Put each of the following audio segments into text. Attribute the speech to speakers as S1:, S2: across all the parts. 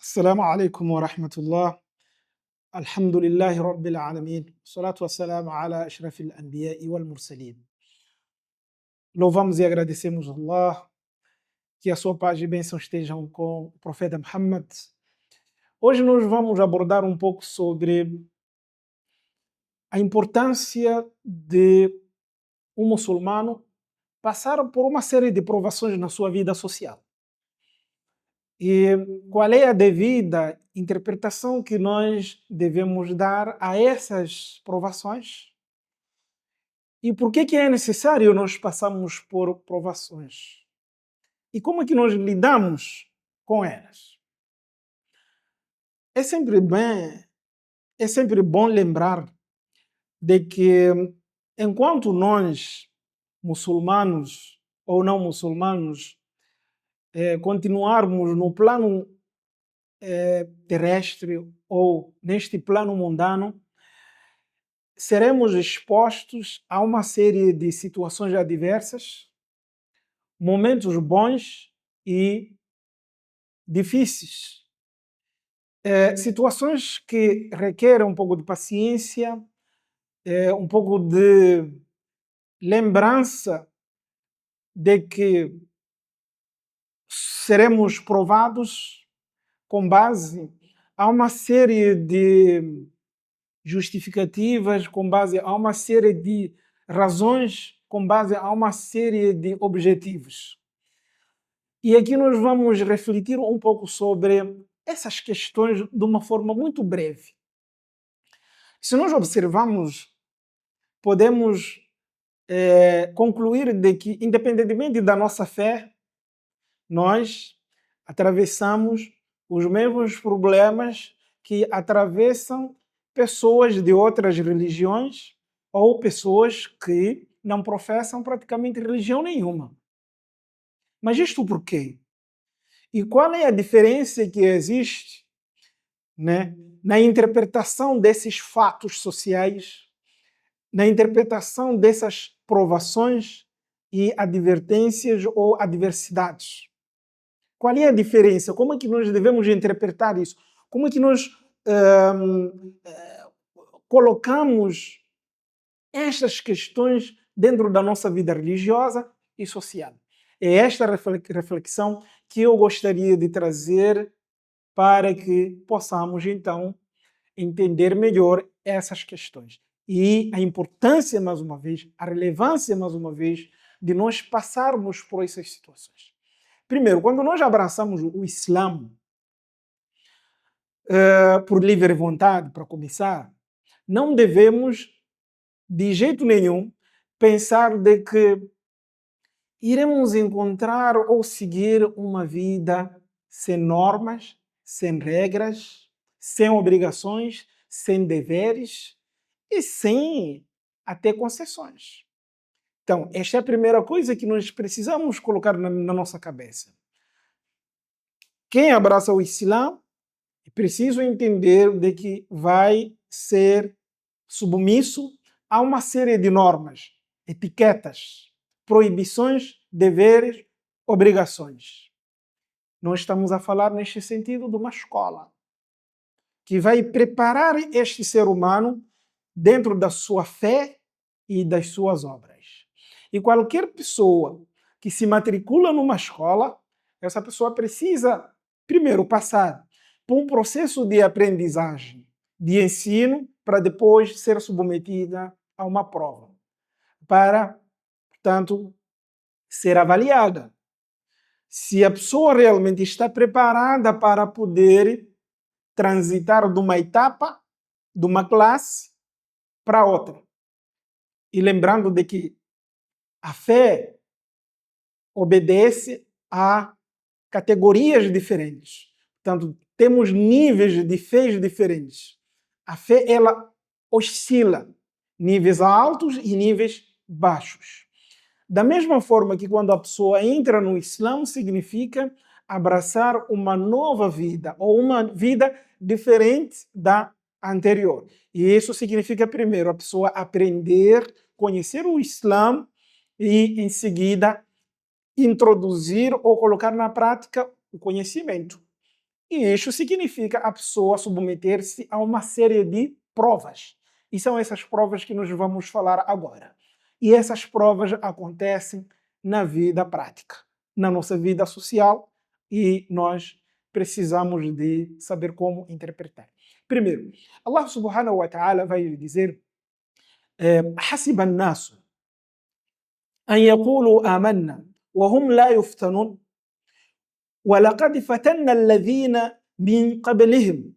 S1: السلام عليكم ورحمة الله. الحمد لله رب العالمين والصلاة والسلام على أشرف الأنبياء والمرسلين. Louvamos e agradecemos a Allah, que a sua paz e bênção estejam com o profeta Muhammad. Hoje nós vamos abordar um pouco sobre a importância de um muçulmano passar por uma série de provações na sua vida social. E qual é a devida interpretação que nós devemos dar a essas provações? E por que é necessário nós passarmos por provações? E como é que nós lidamos com elas? É sempre bem, é sempre bom lembrar de que enquanto nós, muçulmanos ou não muçulmanos, continuarmos no plano terrestre ou neste plano mundano, seremos expostos a uma série de situações adversas, momentos bons e difíceis. Situações que requerem um pouco de paciência, um pouco de lembrança de que seremos provados com base a uma série de justificativas, com base a uma série de razões, com base a uma série de objetivos. E aqui nós vamos refletir um pouco sobre essas questões de uma forma muito breve. Se nós observarmos, podemos concluir de que, independentemente da nossa fé, nós atravessamos os mesmos problemas que atravessam pessoas de outras religiões ou pessoas que não professam praticamente religião nenhuma. Mas isto por quê? E qual é a diferença que existe, né, na interpretação desses fatos sociais, na interpretação dessas provações e advertências ou adversidades? Qual é a diferença? Como é que nós devemos interpretar isso? Como é que nós colocamos estas questões dentro da nossa vida religiosa e social? É esta reflexão que eu gostaria de trazer para que possamos, então, entender melhor essas questões. E a importância, mais uma vez, a relevância, mais uma vez, de nós passarmos por essas situações. Primeiro, quando nós abraçamos o Islã, por livre vontade, para começar, não devemos, de jeito nenhum, pensar de que iremos encontrar ou seguir uma vida sem normas, sem regras, sem obrigações, sem deveres e sem até concessões. Então, esta é a primeira coisa que nós precisamos colocar na nossa cabeça. Quem abraça o Islã precisa entender de que vai ser submisso a uma série de normas, etiquetas, proibições, deveres, obrigações. Nós estamos a falar neste sentido de uma escola que vai preparar este ser humano dentro da sua fé e das suas obras. E qualquer pessoa que se matricula numa escola, essa pessoa precisa, primeiro, passar por um processo de aprendizagem, de ensino, para depois ser submetida a uma prova, para, portanto, ser avaliada. Se a pessoa realmente está preparada para poder transitar de uma etapa, de uma classe, para outra. E lembrando de que a fé obedece a categorias diferentes. Portanto, temos níveis de fé diferentes. A fé, ela oscila, níveis altos e níveis baixos. Da mesma forma que quando a pessoa entra no Islã, significa abraçar uma nova vida, ou uma vida diferente da anterior. E isso significa, primeiro, a pessoa aprender, conhecer o Islã e, em seguida, introduzir ou colocar na prática o conhecimento. E isso significa a pessoa submeter-se a uma série de provas. E são essas provas que nós vamos falar agora. E essas provas acontecem na vida prática, na nossa vida social, e nós precisamos de saber como interpretar. Primeiro, Allah subhanahu wa ta'ala vai dizer: حسب الناس أن يقولوا آمنا وهم لا يفتنون ولقد فتنا الذين من قبلهم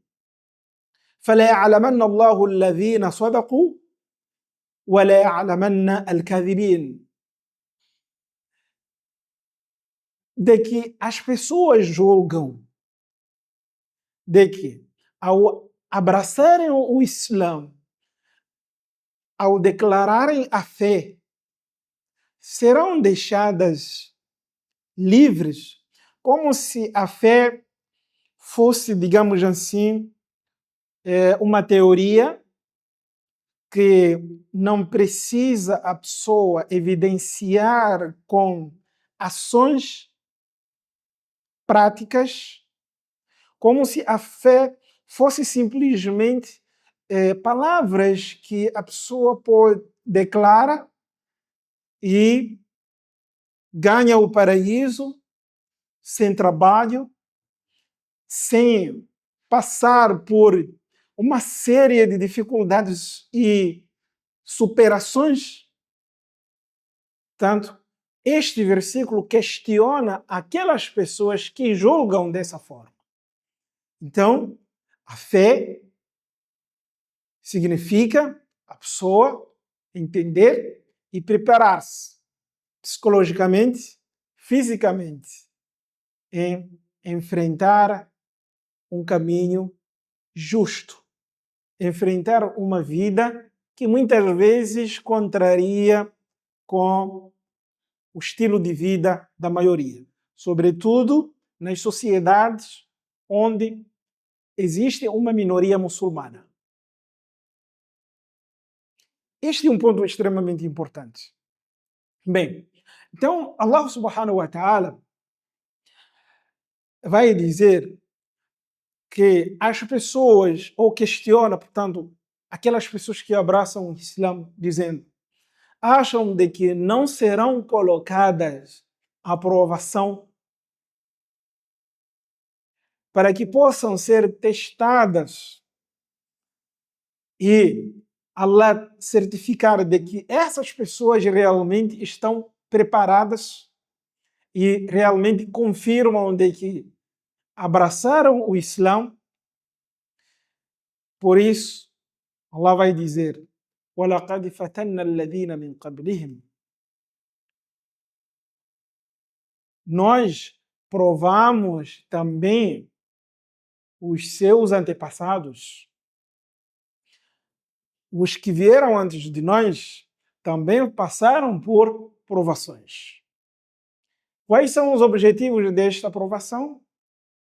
S1: فليعلمن الله الذين صدقوا وليعلمن الكاذبين. De que as pessoas julgam de que ao abraçarem o Islã, ao declararem a fé, serão deixadas livres, como se a fé fosse, digamos assim, uma teoria que não precisa a pessoa evidenciar com ações práticas, como se a fé fosse simplesmente palavras que a pessoa pode declara e ganha o paraíso sem trabalho, sem passar por uma série de dificuldades e superações. Tanto, este versículo questiona aquelas pessoas que julgam dessa forma. Então, a fé significa a pessoa entender e preparar-se psicologicamente, fisicamente, em enfrentar um caminho justo, enfrentar uma vida que muitas vezes contraria com o estilo de vida da maioria, sobretudo nas sociedades onde existe uma minoria muçulmana. Este é um ponto extremamente importante. Bem, então Allah subhanahu wa ta'ala vai dizer que as pessoas, ou questiona, portanto, aquelas pessoas que abraçam o Islã, dizendo, acham de que não serão colocadas à provação para que possam ser testadas e Allah certificar de que essas pessoas realmente estão preparadas e realmente confirmam de que abraçaram o Islã. Por isso, Allah vai dizer: وَلَقَدْ فَتَنَّا الَّذِينَ مِنْ قَبْلِهِمْ. Nós provamos também os seus antepassados. Os que vieram antes de nós também passaram por provações. Quais são os objetivos desta provação?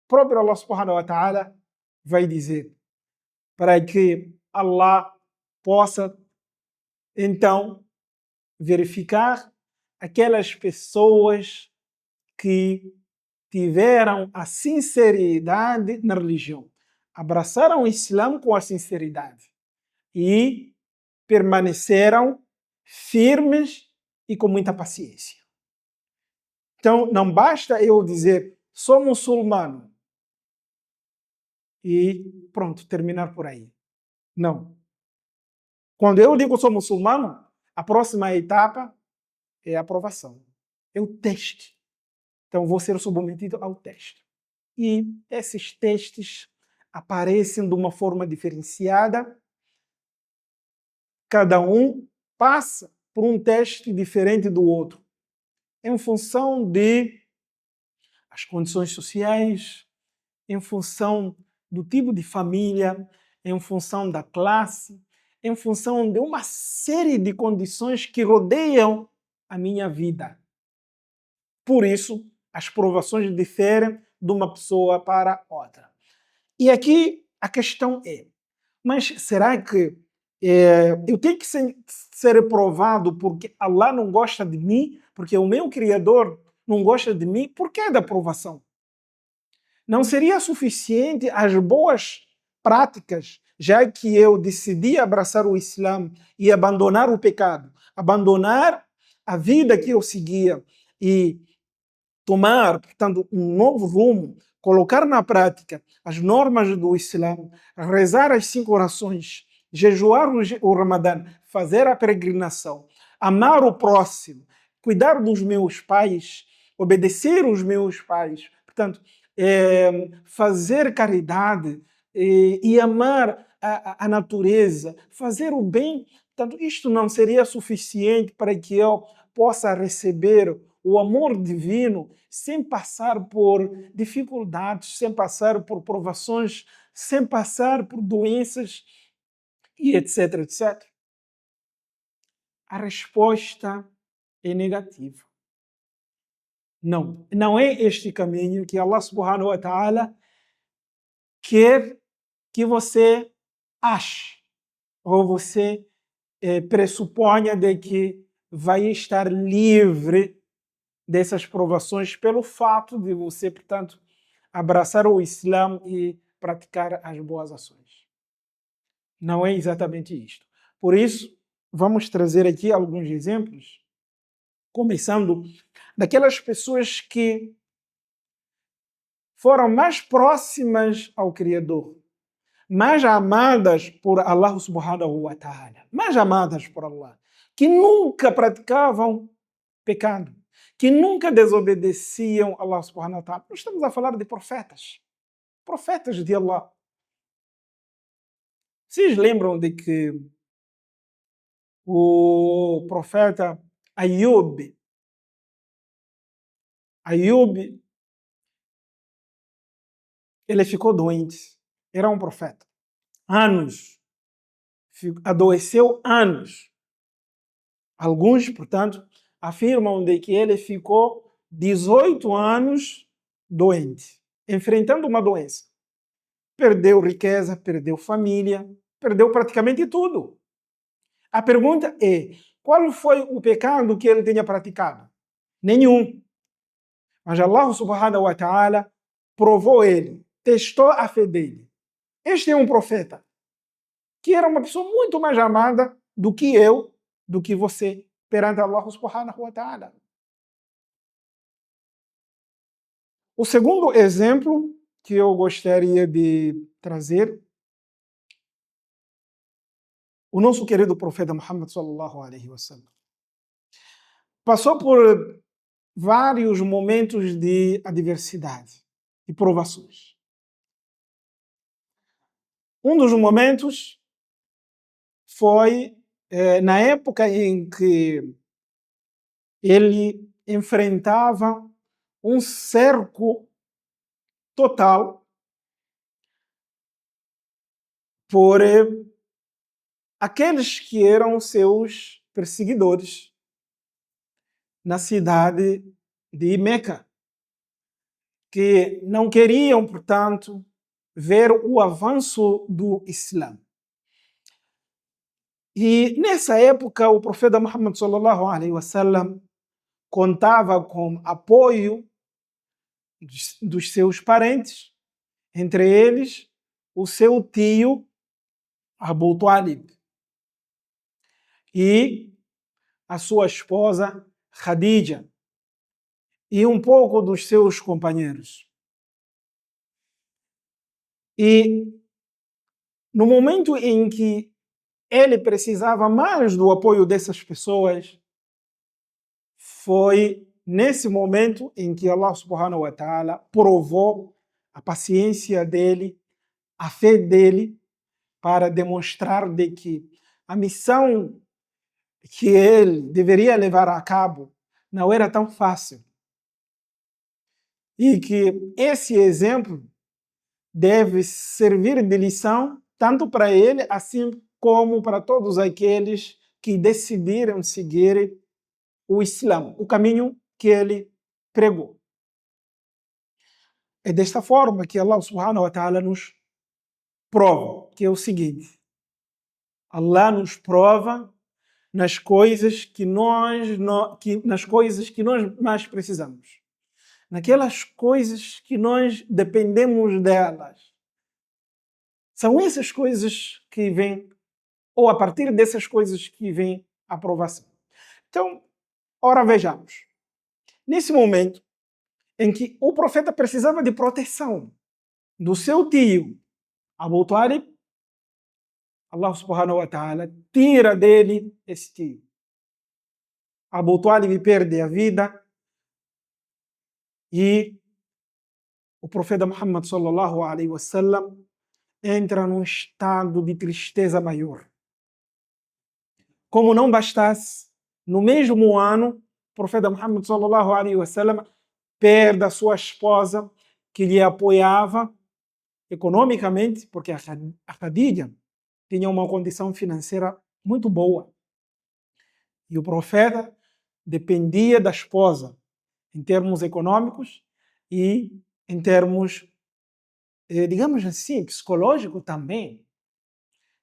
S1: O próprio Allah subhanahu wa ta'ala vai dizer, para que Allah possa então verificar aquelas pessoas que tiveram a sinceridade na religião, abraçaram o Islã com a sinceridade e permaneceram firmes e com muita paciência. Então, não basta eu dizer, sou muçulmano e pronto, terminar por aí. Não. Quando eu digo sou muçulmano, a próxima etapa é a aprovação. É o teste. Então, vou ser submetido ao teste. E esses testes aparecem de uma forma diferenciada. Cada um passa por um teste diferente do outro, em função de as condições sociais, em função do tipo de família, em função da classe, em função de uma série de condições que rodeiam a minha vida. Por isso, as provações diferem de uma pessoa para outra. E aqui a questão é, mas será que eu tenho que ser provado porque Allah não gosta de mim, porque o meu Criador não gosta de mim? Por que da provação? Não seria suficiente as boas práticas, já que eu decidi abraçar o Islã e abandonar o pecado, abandonar a vida que eu seguia e tomar, portanto, um novo rumo, colocar na prática as normas do Islã, rezar as 5 orações, jejuar o Ramadã, fazer a peregrinação, amar o próximo, cuidar dos meus pais, obedecer os meus pais, portanto, fazer caridade e amar a natureza, fazer o bem. Portanto, isto não seria suficiente para que eu possa receber o amor divino sem passar por dificuldades, sem passar por provações, sem passar por doenças e etc, etc. A resposta é negativa. Não, não é este caminho que Allah subhanahu wa ta'ala quer que você ache, ou você pressuponha de que vai estar livre dessas provações pelo fato de você, portanto, abraçar o Islã e praticar as boas ações. Não é exatamente isto. Por isso, vamos trazer aqui alguns exemplos, começando daquelas pessoas que foram mais próximas ao Criador, mais amadas por Allah subhanahu wa ta'ala, mais amadas por Allah, que nunca praticavam pecado, que nunca desobedeciam a Allah subhanahu wa ta'ala. Nós estamos a falar de profetas, profetas de Allah. Vocês lembram de que o profeta Ayub, ele ficou doente, era um profeta, anos, adoeceu anos. Alguns, portanto, afirmam de que ele ficou 18 anos doente, enfrentando uma doença. Perdeu riqueza, perdeu família, perdeu praticamente tudo. A pergunta é, qual foi o pecado que ele tenha praticado? Nenhum. Mas Allah subhanahu wa ta'ala provou ele, testou a fé dele. Este é um profeta, que era uma pessoa muito mais amada do que eu, do que você, perante Allah subhanahu wa ta'ala. O segundo exemplo que eu gostaria de trazer, o nosso querido profeta Muhammad sallallahu alaihi wasallam passou por vários momentos de adversidade e provações. Um dos momentos foi na época em que ele enfrentava um cerco total por aqueles que eram seus perseguidores na cidade de Meca, que não queriam, portanto, ver o avanço do Islã. E nessa época o profeta Muhammad sallallahu alaihi wasallam contava com apoio dos seus parentes, entre eles o seu tio Abu Talib e a sua esposa Khadija e um pouco dos seus companheiros. E no momento em que ele precisava mais do apoio dessas pessoas, foi nesse momento em que Allah subhanahu wa ta'ala provou a paciência dele, a fé dele, para demonstrar de que a missão que ele deveria levar a cabo não era tão fácil. E que esse exemplo deve servir de lição tanto para ele, assim como para todos aqueles que decidiram seguir o Islã, o caminho que ele pregou. É desta forma que Allah subhanahu wa ta'ala nos prova, que é o seguinte: Allah nos prova nas coisas que nós mais precisamos. naquelas coisas que nós dependemos delas. São essas coisas que vêm, ou a partir dessas coisas que vem a aprovação. Então, ora vejamos. Nesse momento em que o profeta precisava de proteção do seu tio, Abu Talib, Allah subhanahu wa ta'ala tira dele esse tio. Abu Talib perde a vida e o profeta Muhammad sallallahu alaihi wasallam entra num estado de tristeza maior. Como não bastasse, no mesmo ano, o profeta Muhammad sallallahu alaihi wasallam perde a sua esposa que lhe apoiava economicamente, porque a Khadija tinha uma condição financeira muito boa. E o profeta dependia da esposa em termos econômicos e em termos, digamos assim, psicológico também.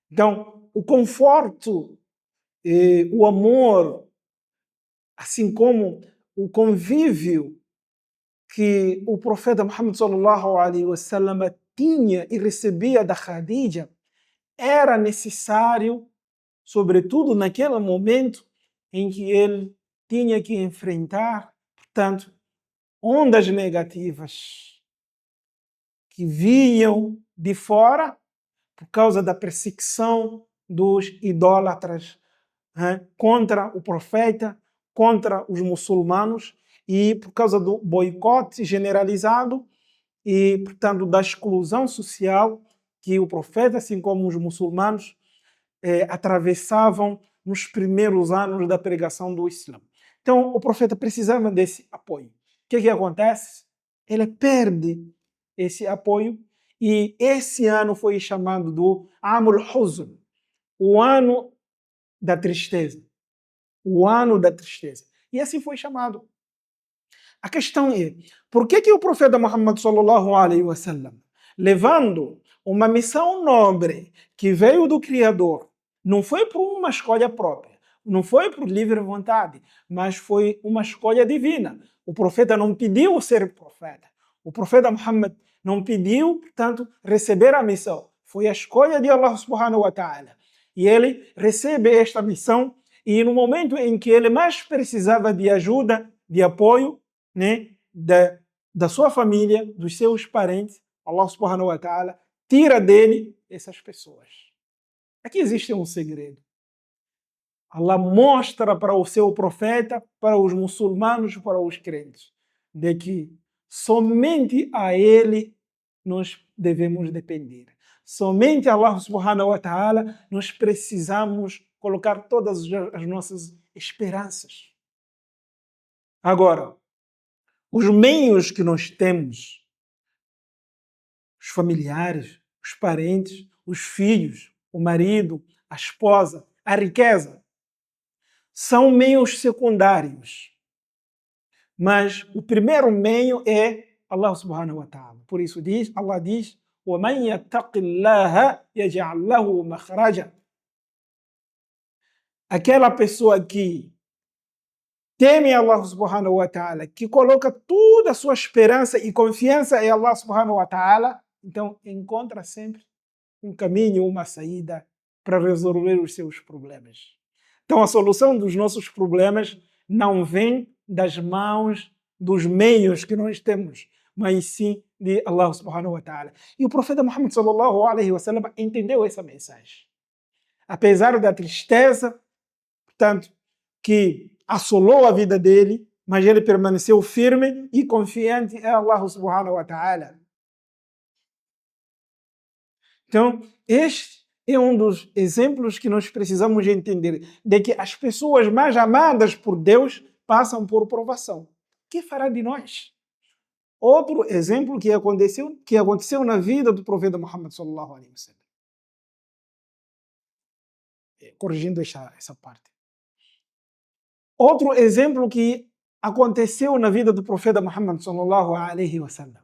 S1: Então, o conforto, o amor, assim como o convívio que o profeta Muhammad sallallahu alaihi wasallam tinha e recebia da Khadija era necessário, sobretudo naquele momento em que ele tinha que enfrentar, portanto, ondas negativas que vinham de fora por causa da perseguição dos idólatras contra o profeta, contra os muçulmanos e por causa do boicote generalizado e, portanto, da exclusão social que o profeta, assim como os muçulmanos, atravessavam nos primeiros anos da pregação do Islã. Então, o profeta precisava desse apoio. O que acontece? Ele perde esse apoio e esse ano foi chamado do Amul Huzn, o ano da tristeza. O ano da tristeza. E assim foi chamado. A questão é, por que o profeta Muhammad sallallahu alaihi wasallam, levando uma missão nobre que veio do Criador, não foi por uma escolha própria, não foi por livre vontade, mas foi uma escolha divina. O profeta não pediu ser profeta. O profeta Muhammad não pediu, portanto, receber a missão. Foi a escolha de Allah subhanahu wa ta'ala. E ele recebe esta missão e no momento em que ele mais precisava de ajuda, de apoio, da sua família, dos seus parentes, Allah subhanahu wa ta'ala tira dele essas pessoas. Aqui existe um segredo. Allah mostra para o seu profeta, para os muçulmanos, para os crentes, de que somente a ele nós devemos depender. Somente a Allah subhanahu wa ta'ala nós precisamos colocar todas as nossas esperanças. Agora, os meios que nós temos, os familiares, os parentes, os filhos, o marido, a esposa, a riqueza, são meios secundários. Mas o primeiro meio é Allah subhanahu wa ta'ala. Por isso Allah diz, وَمَنْ يَتَّقِ اللَّهَ يَجْعَلْ لَهُ مَخْرَجًا. Aquela pessoa que teme Allah subhanahu wa ta'ala, que coloca toda a sua esperança e confiança em Allah subhanahu wa ta'ala, então encontra sempre um caminho, uma saída para resolver os seus problemas. Então a solução dos nossos problemas não vem das mãos, dos meios que nós temos, mas sim de Allah subhanahu wa ta'ala. E o profeta Muhammad sallallahu alaihi wasallam entendeu essa mensagem. Apesar da tristeza, portanto, que assolou a vida dele, mas ele permaneceu firme e confiante em Allah subhanahu wa ta'ala. Então, este é um dos exemplos que nós precisamos entender, de que as pessoas mais amadas por Deus passam por provação. O que fará de nós? Outro exemplo que aconteceu na vida do profeta Muhammad sallallahu alaihi wasallam. Corrigindo essa parte. Outro exemplo que aconteceu na vida do profeta Muhammad sallallahu alaihi wasallam.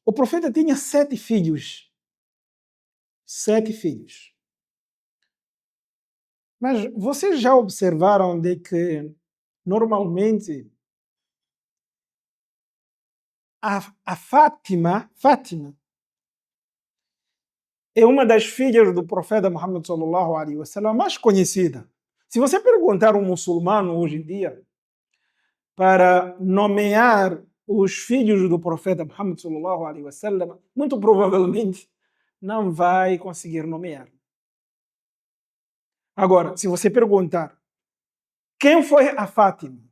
S1: O profeta tinha 7 filhos. 7 filhos. Mas vocês já observaram de que Normalmente, a Fátima é uma das filhas do profeta Muhammad sallallahu alaihi wasallam mais conhecida. Se você perguntar a um muçulmano hoje em dia para nomear os filhos do profeta Muhammad sallallahu alaihi wasallam, muito provavelmente não vai conseguir nomear. Agora, se você perguntar quem foi a Fátima,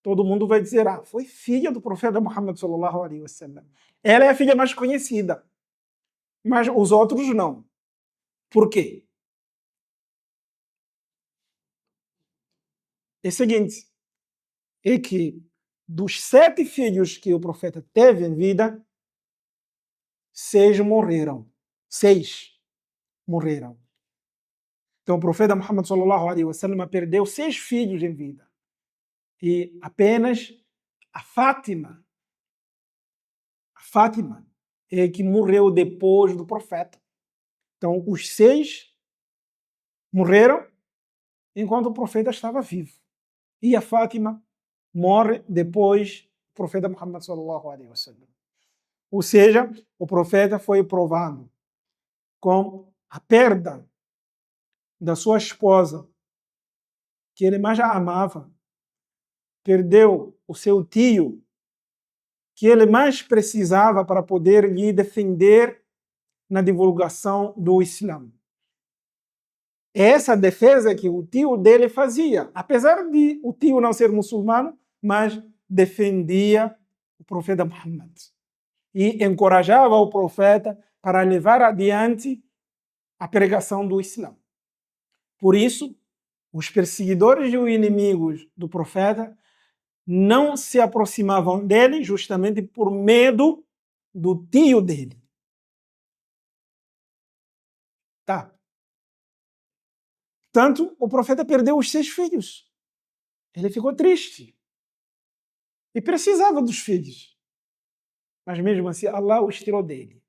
S1: todo mundo vai dizer, foi filha do profeta Muhammad sallallahu alaihi wasallam. Ela é a filha mais conhecida, mas os outros não. Por quê? É o seguinte, é que dos 7 filhos que o profeta teve em vida, 6 morreram. 6 morreram. Então o profeta Muhammad sallallahu alaihi wasallam perdeu 6 filhos em vida. E apenas a Fátima é que morreu depois do profeta. Então os 6 morreram enquanto o profeta estava vivo. E a Fátima morre depois do profeta Muhammad sallallahu alaihi wasallam. Ou seja, o profeta foi provado com a perda da sua esposa, que ele mais amava, perdeu o seu tio, que ele mais precisava para poder lhe defender na divulgação do Islã. Essa defesa que o tio dele fazia, apesar de o tio não ser muçulmano, mas defendia o profeta Muhammad e encorajava o profeta para levar adiante a pregação do Islã. Por isso, os perseguidores e os inimigos do profeta não se aproximavam dele justamente por medo do tio dele. Tá. Tanto o profeta perdeu os 6 filhos. Ele ficou triste. E precisava dos filhos. Mas mesmo assim, Allah os tirou dele.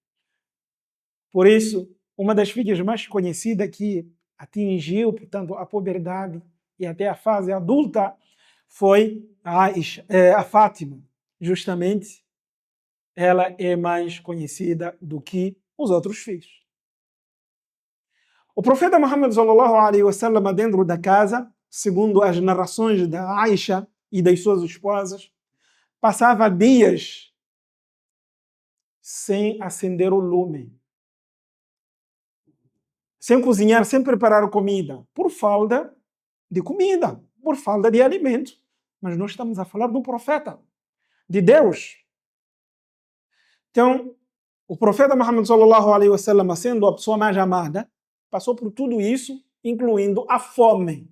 S1: Por isso, uma das filhas mais conhecidas que atingiu, portanto, a puberdade e até a fase adulta foi a Fátima. Justamente, ela é mais conhecida do que os outros filhos. O profeta Muhammad sallallahu alaihi wasallam dentro da casa, segundo as narrações da Aisha e das suas esposas, passava dias sem acender o lume, sem cozinhar, sem preparar comida, por falta de comida, por falta de alimento. Mas nós estamos a falar do profeta, de Deus. Então, o profeta Muhammad sallallahu alaihi wasallam, sendo a pessoa mais amada, passou por tudo isso, incluindo a fome.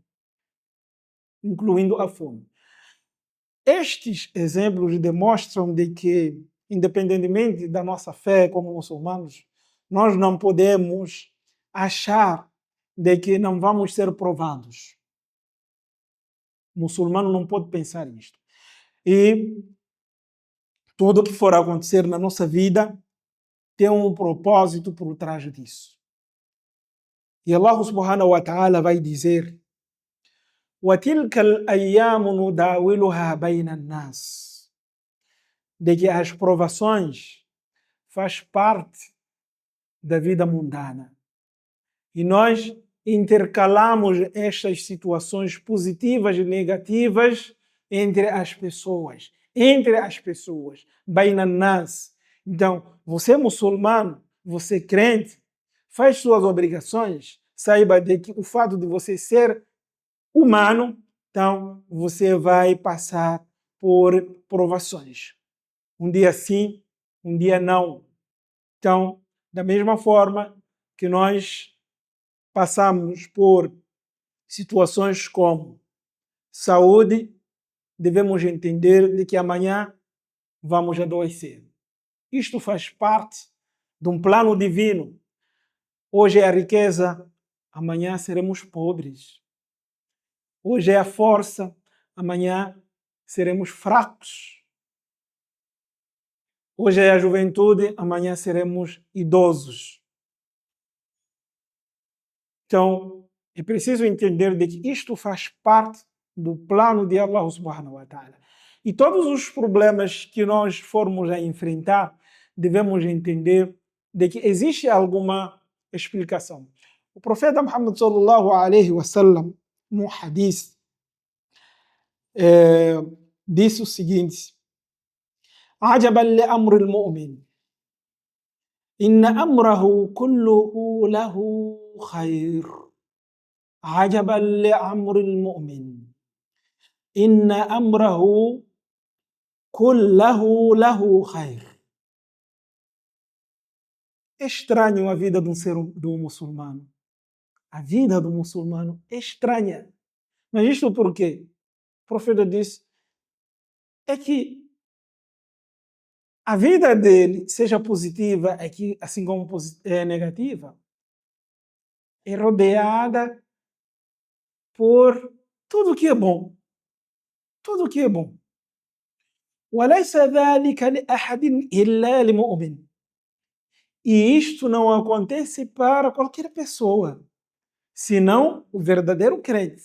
S1: Estes exemplos demonstram de que, independentemente da nossa fé como muçulmanos, nós não podemos achar de que não vamos ser provados. O muçulmano não pode pensar isto. E tudo o que for acontecer na nossa vida tem um propósito por trás disso. E Allah subhanahu wa ta'ala vai dizer: وَتِلْكَ الْأَيَّامُ نُدَاوِلُهَا بَيْنَ النَّاسِ, de que as provações faz parte da vida mundana. E nós intercalamos estas situações positivas e negativas entre as pessoas. بَيْنَ النَّاسِ. Então, você é muçulmano, você é crente, faz suas obrigações, saiba de que o fato de você ser humano, então você vai passar por provações. Um dia sim, um dia não. Então, da mesma forma que nós passamos por situações como saúde, devemos entender de que amanhã vamos adoecer. Isto faz parte de um plano divino. Hoje é a riqueza, amanhã seremos pobres. Hoje é a força, amanhã seremos fracos. Hoje é a juventude, amanhã seremos idosos. Então, é preciso entender de que isto faz parte do plano de Allah subhanahu wa ta'ala. E todos os problemas que nós formos a enfrentar, devemos entender de que existe alguma explicação. O profeta Muhammad sallallahu alaihi wasallam, no hadith, disse o seguinte: "Ajaban li amri al-mu'min, inna amrahu kulluhu lahu khair." Ajaban li amri al-mu'min, inna amrahu kulluhu lahu khair. É estranho a vida de um muçulmano. A vida do muçulmano é estranha. Mas isto por quê? O profeta disse é que a vida dele, seja positiva, aqui, assim como é negativa, é rodeada por tudo que é bom. Tudo que é bom. وَلَيْسَ ذَلِكَ لِأَحَدٍ إِلَّا لِمُؤْمِنٍ. E isto não acontece para qualquer pessoa, senão o verdadeiro crente.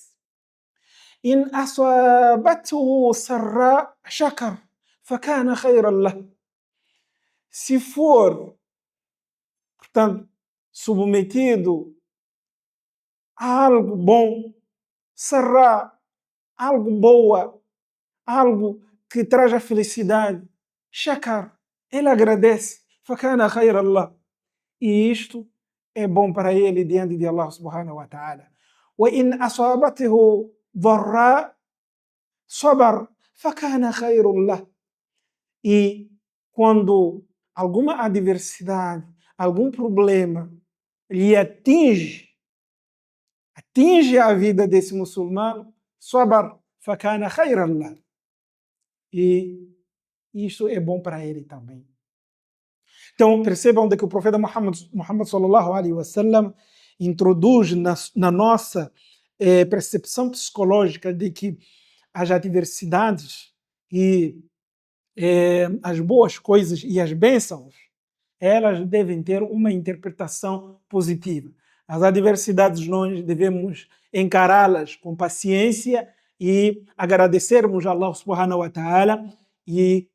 S1: إِنْ أَصَابَتْهُ سَرَّاء شَكَرَ فَكَانَ خَيْرًا لَهُ. Se for, portanto, submetido a algo bom, sarra, algo boa, algo que traz a felicidade, shakar, ele agradece, fakana khayr Allah. E isto é bom para ele diante de Allah subhanahu wa ta'ala. Wa in asabathu dharra sabar, fakana khayrullah. E quando alguma adversidade, algum problema lhe atinge a vida desse muçulmano, sabar, fakana khayrullah. E isso é bom para ele também. Então percebam de que o profeta Muhammad sallallahu alaihi wasallam introduz na nossa percepção psicológica de que as adversidades e as boas coisas e as bênçãos, elas devem ter uma interpretação positiva. As adversidades nós devemos encará-las com paciência e agradecermos a Allah subhanahu wa ta'ala, e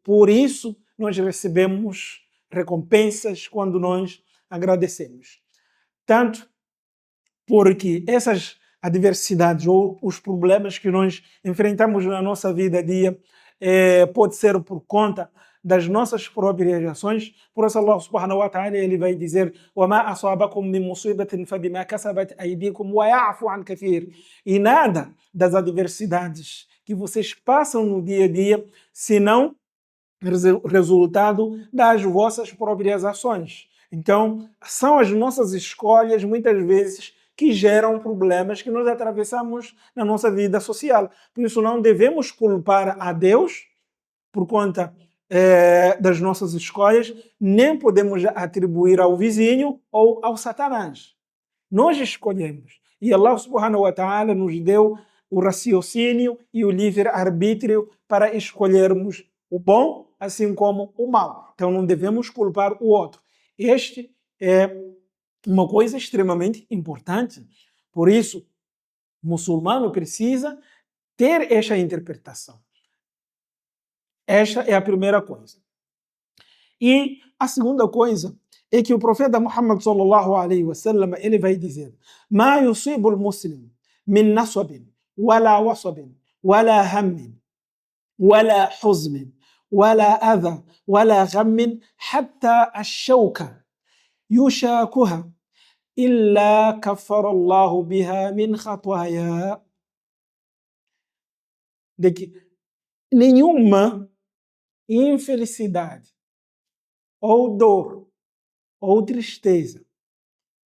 S1: por isso nós recebemos recompensas quando nós agradecemos. Tanto porque essas adversidades ou os problemas que nós enfrentamos na nossa vida a dia pode ser por conta das nossas próprias ações. Por isso Allah subhanahu wa ta'ala ele vai dizer: وَمَا أَصَابَكُم مِّن مُّصِيبَةٍ فَبِمَا كَسَبَتْ أَيْدِيكُمْ وَيَعْفُ عَنْ كَثِيرٍ. E nada das adversidades que vocês passam no dia a dia, senão resultado das vossas próprias ações. Então, são as nossas escolhas, muitas vezes, que geram problemas que nós atravessamos na nossa vida social. Por isso, não devemos culpar a Deus por conta das nossas escolhas, nem podemos atribuir ao vizinho ou ao Satanás. Nós escolhemos. E Allah subhanahu wa ta'ala nos deu o raciocínio e o livre-arbítrio para escolhermos o bom, assim como o mal. Então não devemos culpar o outro. Este é uma coisa extremamente importante. Por isso, o muçulmano precisa ter esta interpretação. Esta é a primeira coisa. E a segunda coisa é que o profeta Muhammad sallallahu alaihi wasallam ele vai dizer: "Ma yusibu al-muslim min nasabin, wala wasabin, wala hammin, wala huznin, ولا أذى ولا غم حتى الشوكة يشاكها إلا كفر الله بها من خطايا." De que nenhuma infelicidade, ou dor, ou tristeza,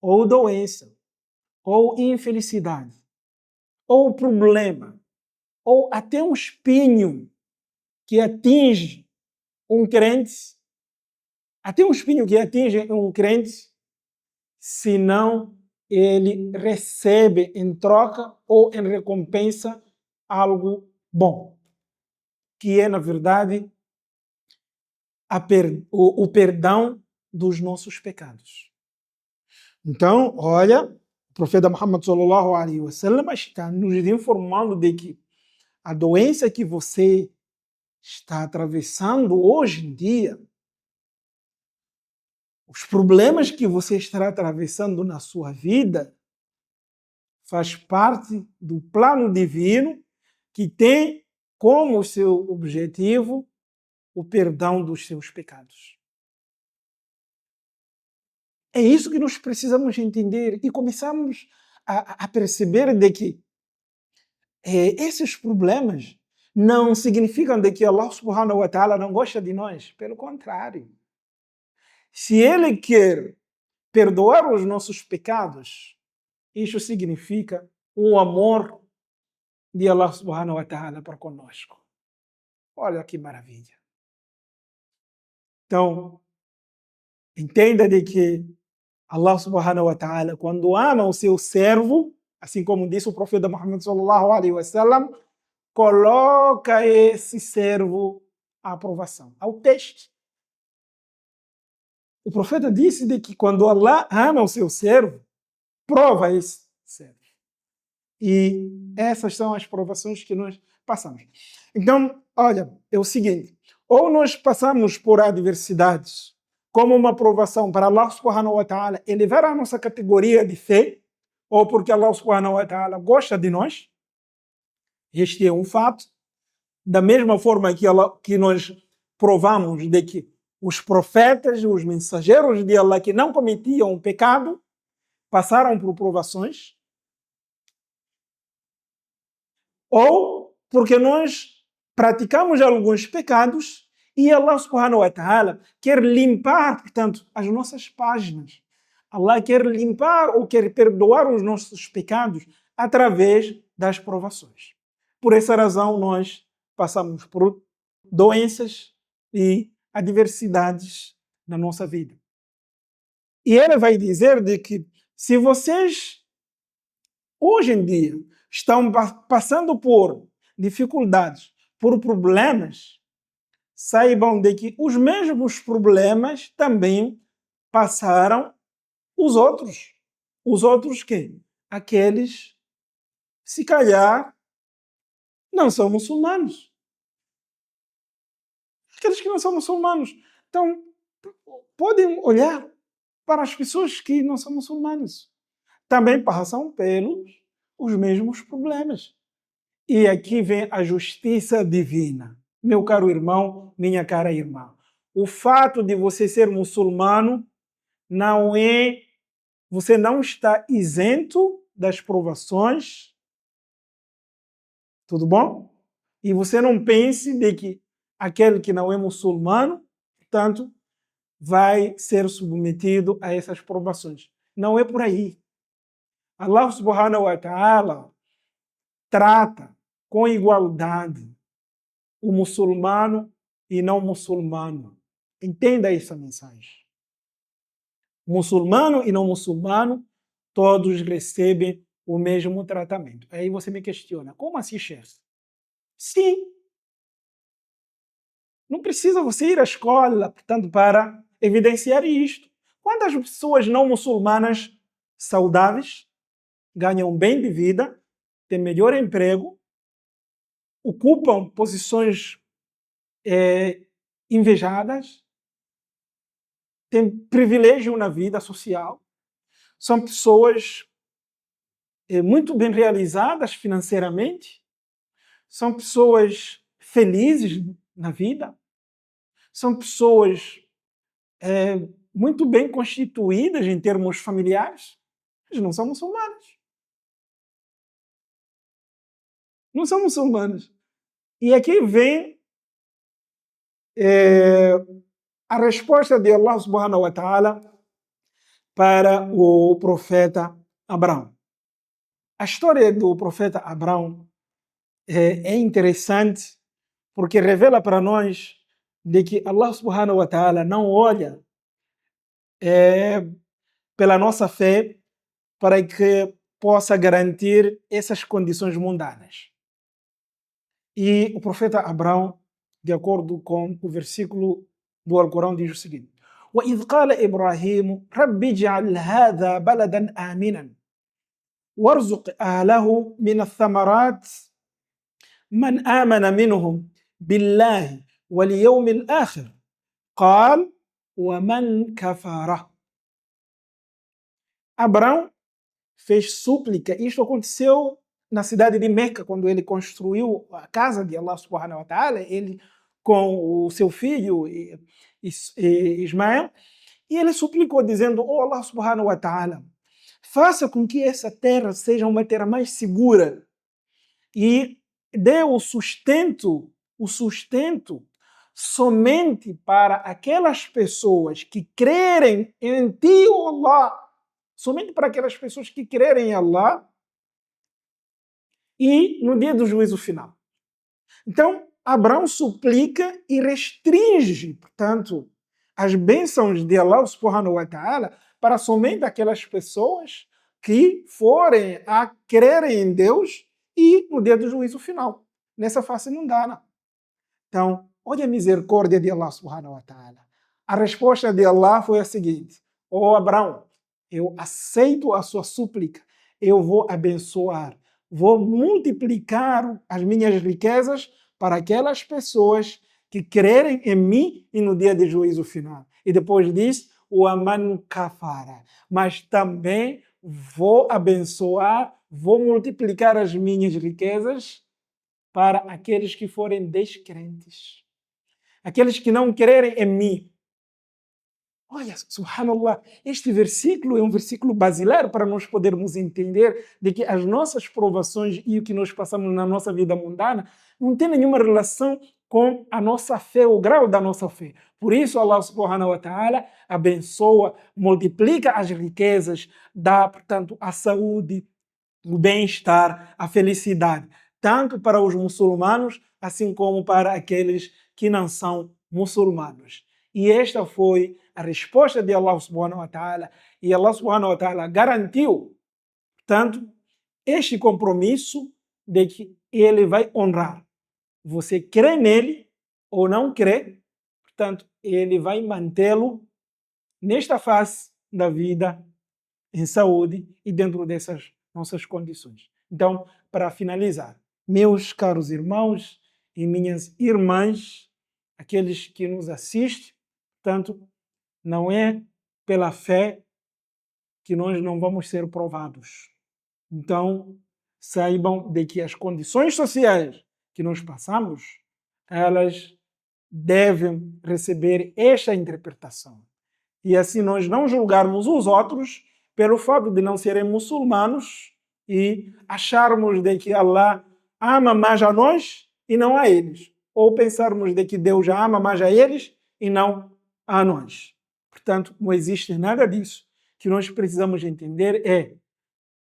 S1: ou doença, ou infelicidade, ou problema, ou até um espinho que atinge um crente, até um espinho que atinge um crente, senão ele recebe em troca ou em recompensa algo bom, que é, na verdade, o perdão dos nossos pecados. Então, olha, o profeta Muhammad sallallahu alaihi wasallam está nos informando de que a doença que você está atravessando hoje em dia, os problemas que você estará atravessando na sua vida, faz parte do plano divino que tem como seu objetivo o perdão dos seus pecados. É isso que nós precisamos entender e começamos a perceber de que esses problemas não significam de que Allah subhanahu wa ta'ala não gosta de nós. Pelo contrário. Se Ele quer perdoar os nossos pecados, isso significa o amor de Allah subhanahu wa ta'ala para conosco. Olha que maravilha. Então, entenda de que Allah subhanahu wa ta'ala, quando ama o seu servo, assim como disse o profeta Muhammad sallallahu alaihi wasallam, coloca esse servo à aprovação, ao teste. O profeta disse de que quando Allah ama o seu servo, prova esse servo. E essas são as provações que nós passamos. Então, olha, é o seguinte, ou nós passamos por adversidades como uma provação para Allah subhanahu wa ta'ala elevar a nossa categoria de fé, ou porque Allah subhanahu wa ta'ala gosta de nós. Este é um fato. Da mesma forma que nós provamos de que os profetas, os mensageiros de Allah que não cometiam pecado, passaram por provações. Ou porque nós praticamos alguns pecados e Allah subhanahu wa ta'ala quer limpar, portanto, as nossas páginas. Allah quer limpar ou quer perdoar os nossos pecados através das provações. Por essa razão, nós passamos por doenças e adversidades na nossa vida. E ele vai dizer de que se vocês, hoje em dia, estão passando por dificuldades, por problemas, saibam de que os mesmos problemas também passaram os outros. Os outros quem? Aqueles, se calhar, não são muçulmanos. Aqueles que não são muçulmanos. Então, podem olhar para as pessoas que não são muçulmanas. Também passam pelos os mesmos problemas. E aqui vem a justiça divina. Meu caro irmão, minha cara irmã. O fato de você ser muçulmano não é... Você não está isento das provações. Tudo bom? E você não pense de que aquele que não é muçulmano, portanto, vai ser submetido a essas provações. Não é por aí. Allah subhanahu wa ta'ala trata com igualdade o muçulmano e não muçulmano. Entenda essa mensagem. Muçulmano e não muçulmano, todos recebem o mesmo tratamento. Aí você me questiona, como assim, chefe? Sim. Não precisa você ir à escola, portanto, para evidenciar isto. Quantas pessoas não muçulmanas saudáveis ganham bem de vida, têm melhor emprego, ocupam posições invejadas, têm privilégio na vida social, são pessoas muito bem realizadas financeiramente, são pessoas felizes na vida, são pessoas muito bem constituídas em termos familiares, mas não são muçulmanas. Não são muçulmanos. E aqui vem a resposta de Allah subhanahu wa ta'ala para o profeta Abraão. A história do profeta Abraão é interessante porque revela para nós de que Allah subhanahu wa ta'ala não olha pela nossa fé para que possa garantir essas condições mundanas. E o profeta Abraão, de acordo com o versículo do Alcorão, diz o seguinte: وَإِذْ قَالَ إِبْرَاهِيمُ رَبِّ اجْعَلْ هَذَا بَلَدًا آمِنًا وارزق أهله من الثمرات من آمن منهم بالله واليوم الآخر قال ومن كفر. Abraão fez súplica. Isto aconteceu na cidade de Meca, quando ele construiu a casa de Allah subhanahu wa ta'ala, ele com o seu filho Ismael, e ele suplicou dizendo: "Oh Allah subhanahu wa ta'ala, faça com que essa terra seja uma terra mais segura e dê o sustento somente para aquelas pessoas que crerem em ti, oh Allah, somente para aquelas pessoas que crerem em Allah e no dia do juízo final." Então, Abraão suplica e restringe, portanto, as bênçãos de Allah subhanahu wa ta'ala para somente aquelas pessoas que forem a crerem em Deus e no dia do juízo final. Nessa face mundana. Então, olha a misericórdia de Allah subhanahu wa ta'ala. A resposta de Allah foi a seguinte: "Ó Abraão, eu aceito a sua súplica, eu vou abençoar, vou multiplicar as minhas riquezas para aquelas pessoas que crerem em mim e no dia de juízo final." E depois diz: "O aman kafara", mas também vou abençoar, vou multiplicar as minhas riquezas para aqueles que forem descrentes, aqueles que não crerem em mim. Olha, subhanallah, este versículo é um versículo basilar para nós podermos entender de que as nossas provações e o que nós passamos na nossa vida mundana não tem nenhuma relação com a nossa fé, o grau da nossa fé. Por isso Allah subhanahu wa ta'ala abençoa, multiplica as riquezas, dá, portanto, a saúde, o bem-estar, a felicidade, tanto para os muçulmanos, assim como para aqueles que não são muçulmanos. E esta foi a resposta de Allah subhanahu wa ta'ala, e Allah subhanahu wa ta'ala garantiu, portanto, este compromisso de que ele vai honrar. Você crê nele ou não crê, portanto, ele vai mantê-lo nesta fase da vida, em saúde e dentro dessas nossas condições. Então, para finalizar, meus caros irmãos e minhas irmãs, aqueles que nos assistem, portanto, não é pela fé que nós não vamos ser provados. Então, saibam de que as condições sociais que nós passamos, elas devem receber esta interpretação. E assim nós não julgarmos os outros pelo fato de não serem muçulmanos e acharmos de que Allah ama mais a nós e não a eles. Ou pensarmos de que Deus já ama mais a eles e não a nós. Portanto, não existe nada disso. O que nós precisamos entender é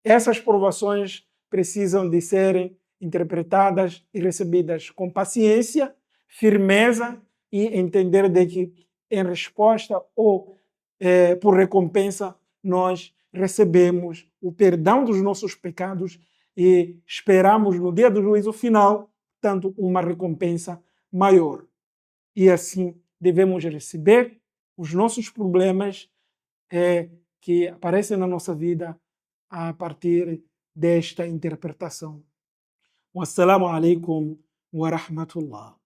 S1: essas provações precisam de serem interpretadas e recebidas com paciência, firmeza e entender de que em resposta ou por recompensa nós recebemos o perdão dos nossos pecados e esperamos no dia do juízo final, tanto uma recompensa maior. E assim devemos receber os nossos problemas que aparecem na nossa vida a partir desta interpretação. Wassalamu alaikum wa rahmatullah.